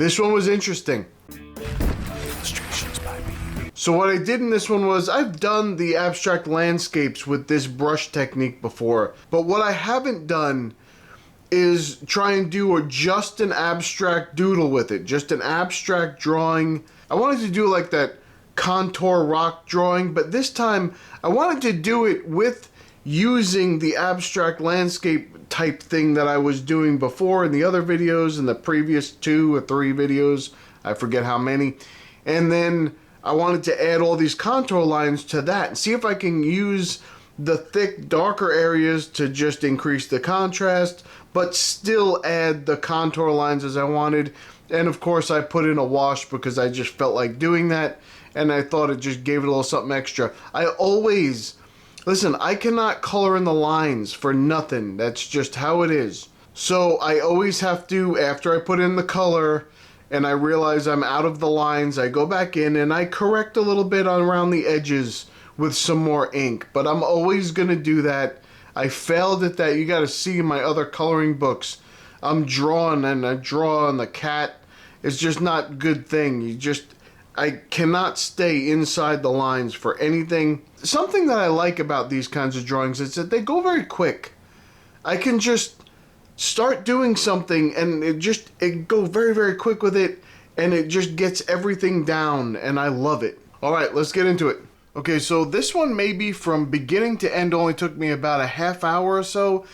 This one was interesting. So what I did in this one was, I've done the abstract landscapes with this brush technique before, but what I haven't done is try and do just an abstract doodle with it, just an abstract drawing. I wanted to do like that contour rock drawing, but this time I wanted to do it with using the abstract landscape type thing that I was doing before in the other videos, in the previous 2 or 3 videos, I forget how many, and then I wanted to add all these contour lines to that and see if I can use the thick, darker areas to just increase the contrast, but still add the contour lines as I wanted. And of course I put in a wash because I just felt like doing that, and I thought it just gave it a little something extra. Listen, I cannot color in the lines for nothing. That's just how it is. So I always have to, after I put in the color and I realize I'm out of the lines, I go back in and I correct a little bit around the edges with some more ink. But I'm always going to do that. I failed at that. You got to see in my other coloring books. I'm drawing and I draw on the cat. It's just not a good thing. I cannot stay inside the lines for anything. Something that I like about these kinds of drawings is that they go very quick. I can just start doing something and it go very, very quick with it, and it just gets everything down, and I love it. All right, let's get into it. Okay, so this one maybe from beginning to end only took me about a half hour or so.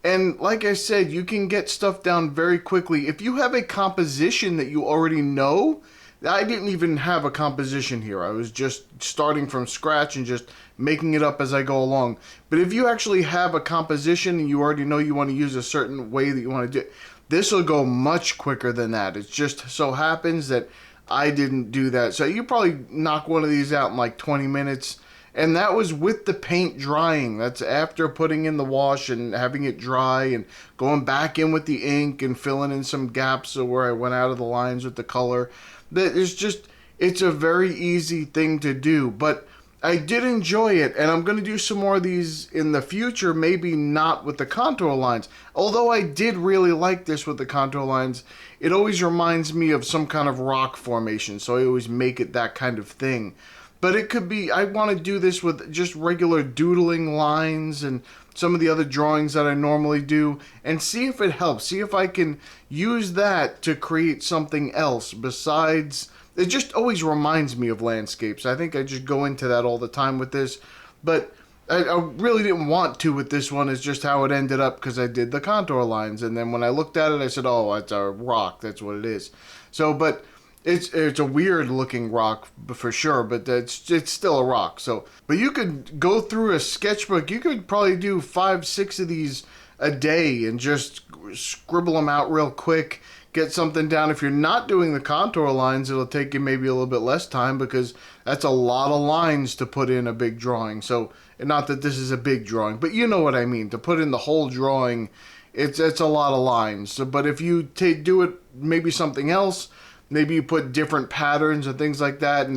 And like I said, you can get stuff down very quickly. If you have a composition that you already know, I didn't even have a composition here. I was just starting from scratch and just making it up as I go along. But if you actually have a composition and you already know you want to use a certain way that you want to do it, this will go much quicker than that. It just so happens that I didn't do that. So you probably knock one of these out in like 20 minutes. And that was with the paint drying. That's after putting in the wash and having it dry and going back in with the ink and filling in some gaps where I went out of the lines with the color. It's a very easy thing to do, but I did enjoy it, and I'm going to do some more of these in the future, maybe not with the contour lines. Although I did really like this with the contour lines, it always reminds me of some kind of rock formation, so I always make it that kind of thing. But it could be, I want to do this with just regular doodling lines and some of the other drawings that I normally do, and see if it helps. See if I can use that to create something else besides. It just always reminds me of landscapes. I think I just go into that all the time with this, but I really didn't want to with this one. It's just how it ended up because I did the contour lines, and then when I looked at it, I said, "Oh, it's a rock. That's what it is." So, but it's a weird looking rock for sure, but it's still a rock. So, but you could go through a sketchbook. You could probably do 5, 6 of these a day and just scribble them out real quick. Get something down. If you're not doing the contour lines, it'll take you maybe a little bit less time because that's a lot of lines to put in a big drawing. So, and not that this is a big drawing, but you know what I mean. To put in the whole drawing, it's a lot of lines. So, but if you do it maybe something else, maybe you put different patterns and things like that, and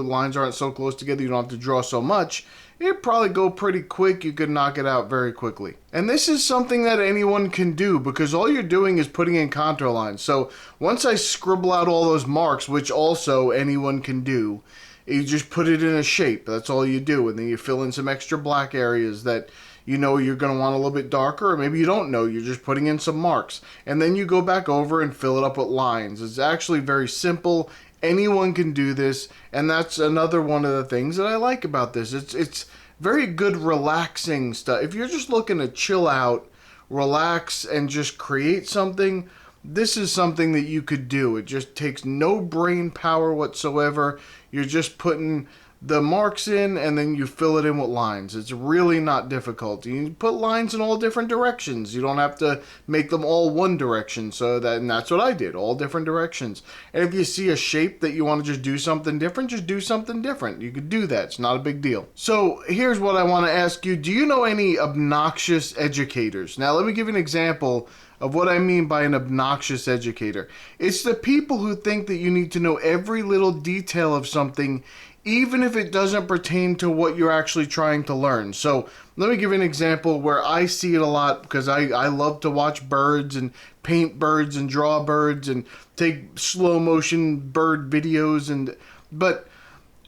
lines aren't so close together, you don't have to draw so much. It'd probably go pretty quick. You could knock it out very quickly. And this is something that anyone can do because all you're doing is putting in contour lines. So once I scribble out all those marks, which also anyone can do, you just put it in a shape. That's all you do. And then you fill in some extra black areas that you know you're going to want a little bit darker, or maybe you don't know. You're just putting in some marks. And then you go back over and fill it up with lines. It's actually very simple. Anyone can do this, and that's another one of the things that I like about this. It's very good relaxing stuff. If you're just looking to chill out, relax, and just create something, this is something that you could do. It just takes no brain power whatsoever. You're just putting the marks in, and then you fill it in with lines. It's really not difficult. You can put lines in all different directions. You don't have to make them all one direction. And that's what I did, all different directions. And if you see a shape that you want to just do something different, just do something different. You could do that. It's not a big deal. So here's what I want to ask you. Do you know any obnoxious educators? Now let me give you an example of what I mean by an obnoxious educator. It's the people who think that you need to know every little detail of something, even if it doesn't pertain to what you're actually trying to learn. So let me give you an example where I see it a lot, because I love to watch birds and paint birds and draw birds and take slow motion bird videos, but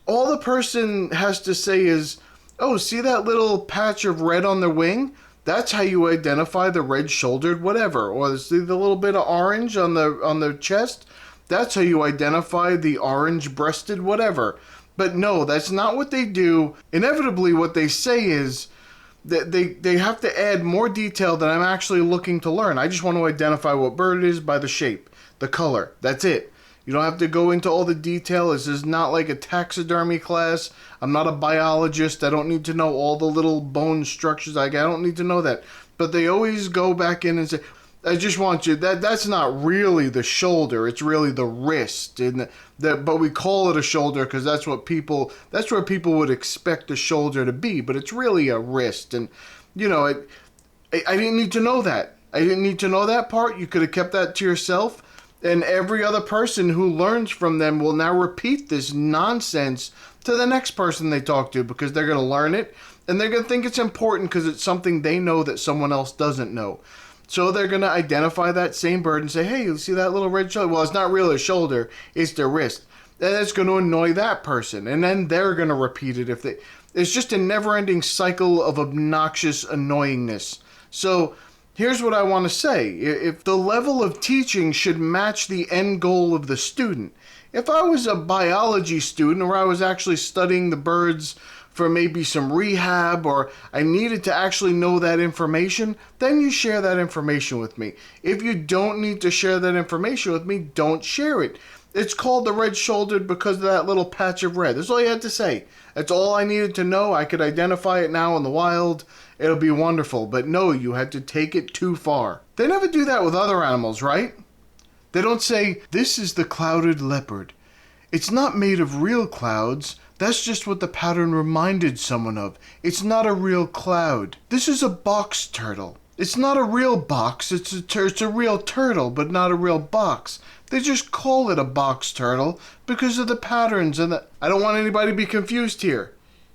all the person has to say is, oh, see that little patch of red on their wing? That's how you identify the red-shouldered whatever. Or see the little bit of orange on the chest? That's how you identify the orange-breasted whatever. But no, that's not what they do. Inevitably, what they say is that they have to add more detail than I'm actually looking to learn. I just want to identify what bird it is by the shape, the color. That's it. You don't have to go into all the detail. This is not like a taxidermy class. I'm not a biologist. I don't need to know all the little bone structures. I don't need to know that. But they always go back in and say, I just want you, that's not really the shoulder. It's really the wrist. But we call it a shoulder because that's where people would expect a shoulder to be. But it's really a wrist. And, I didn't need to know that. I didn't need to know that part. You could have kept that to yourself. And every other person who learns from them will now repeat this nonsense to the next person they talk to, because they're going to learn it and they're going to think it's important because it's something they know that someone else doesn't know. So they're going to identify that same bird and say, hey, you see that little red shoulder? Well, it's not really a shoulder, it's their wrist. And it's going to annoy that person. And then they're going to repeat it. It's just a never-ending cycle of obnoxious annoyingness. So here's what I want to say. If the level of teaching should match the end goal of the student. If I was a biology student, or I was actually studying the birds for maybe some rehab, or I needed to actually know that information, then you share that information with me. If you don't need to share that information with me, don't share it. It's called the red-shouldered because of that little patch of red. That's all you had to say. That's all I needed to know. I could identify it now in the wild. It'll be wonderful. But no, you had to take it too far. They never do that with other animals, right? They don't say, this is the clouded leopard. It's not made of real clouds. That's just what the pattern reminded someone of. It's not a real cloud. This is a box turtle. It's not a real box. It's a real turtle, but not a real box. They just call it a box turtle because of the patterns and I don't want anybody to be confused here.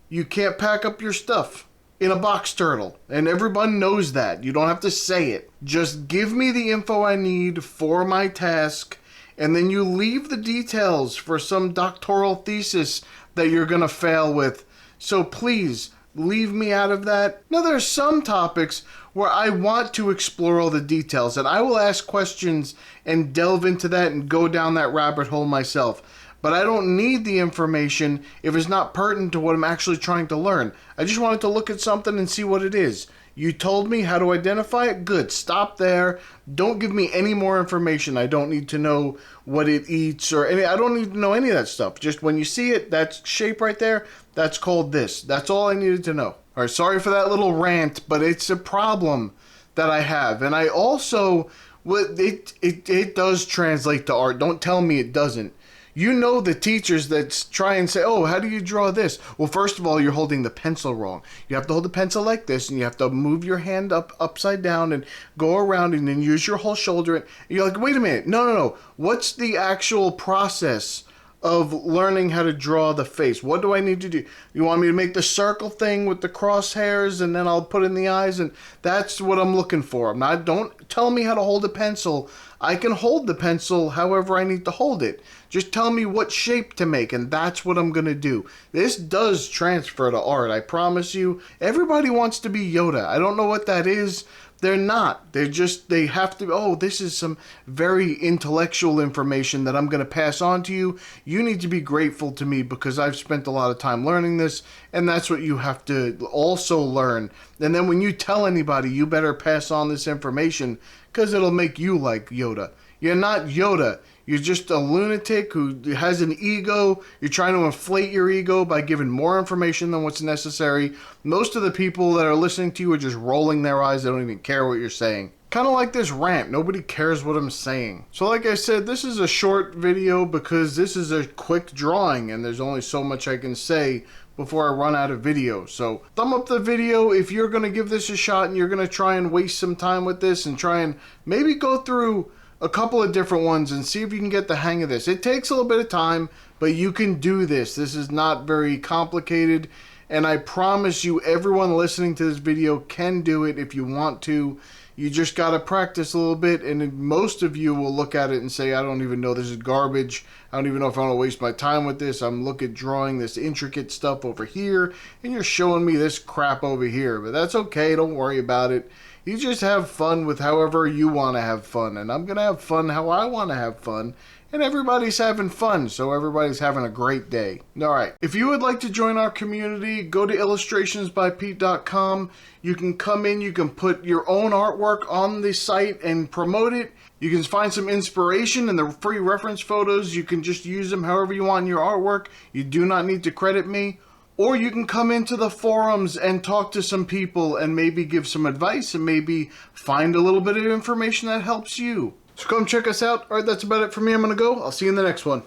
You can't pack up your stuff in a box turtle, and everyone knows that. You don't have to say it. Just give me the info I need for my task, and then you leave the details for some doctoral thesis that you're going to fail with. So please, leave me out of that. Now, there are some topics where I want to explore all the details, and I will ask questions and delve into that and go down that rabbit hole myself. But I don't need the information if it's not pertinent to what I'm actually trying to learn. I just wanted to look at something and see what it is. You told me how to identify it? Good. Stop there. Don't give me any more information. I don't need to know what it eats or any. I don't need to know any of that stuff. Just when you see it, that shape right there, that's called this. That's all I needed to know. All right, sorry for that little rant, but it's a problem that I have. And I also, it does translate to art. Don't tell me it doesn't. You know the teachers that try and say, oh, how do you draw this? Well, first of all, you're holding the pencil wrong. You have to hold the pencil like this, and you have to move your hand upside down and go around and then use your whole shoulder. And you're like, wait a minute. No. What's the actual process of learning how to draw the face? What do I need to do? You want me to make the circle thing with the crosshairs and then I'll put in the eyes? And that's what I'm looking for. Don't tell me how to hold a pencil. I can hold the pencil however I need to hold it. Just tell me what shape to make, and that's what I'm going to do. This does transfer to art, I promise you. Everybody wants to be Yoda. I don't know what that is. They're not. They have to, oh, this is some very intellectual information that I'm going to pass on to you. You need to be grateful to me because I've spent a lot of time learning this, and that's what you have to also learn. And then when you tell anybody, you better pass on this information because it'll make you like Yoda. You're not Yoda. You're just a lunatic who has an ego. You're trying to inflate your ego by giving more information than what's necessary. Most of the people that are listening to you are just rolling their eyes. They don't even care what you're saying. Kind of like this rant. Nobody cares what I'm saying. So like I said, this is a short video because this is a quick drawing and there's only so much I can say before I run out of video. So thumb up the video if you're going to give this a shot and you're going to try and waste some time with this and try and maybe go through a couple of different ones and see if you can get the hang of this. It takes a little bit of time, but you can do this. This is not very complicated, and I promise you everyone listening to this video can do it if you want to. You just got to practice a little bit, and most of you will look at it and say, I don't even know, this is garbage. I don't even know if I want to waste my time with this. I'm looking at drawing this intricate stuff over here, and you're showing me this crap over here. But that's okay. Don't worry about it. You just have fun with however you want to have fun, and I'm going to have fun how I want to have fun. And everybody's having fun, so everybody's having a great day. Alright, if you would like to join our community, go to illustrationsbypete.com. You can come in, you can put your own artwork on the site and promote it. You can find some inspiration in the free reference photos. You can just use them however you want in your artwork. You do not need to credit me. Or you can come into the forums and talk to some people and maybe give some advice and maybe find a little bit of information that helps you. So come check us out. Alright, that's about it for me. I'm going to go. I'll see you in the next one.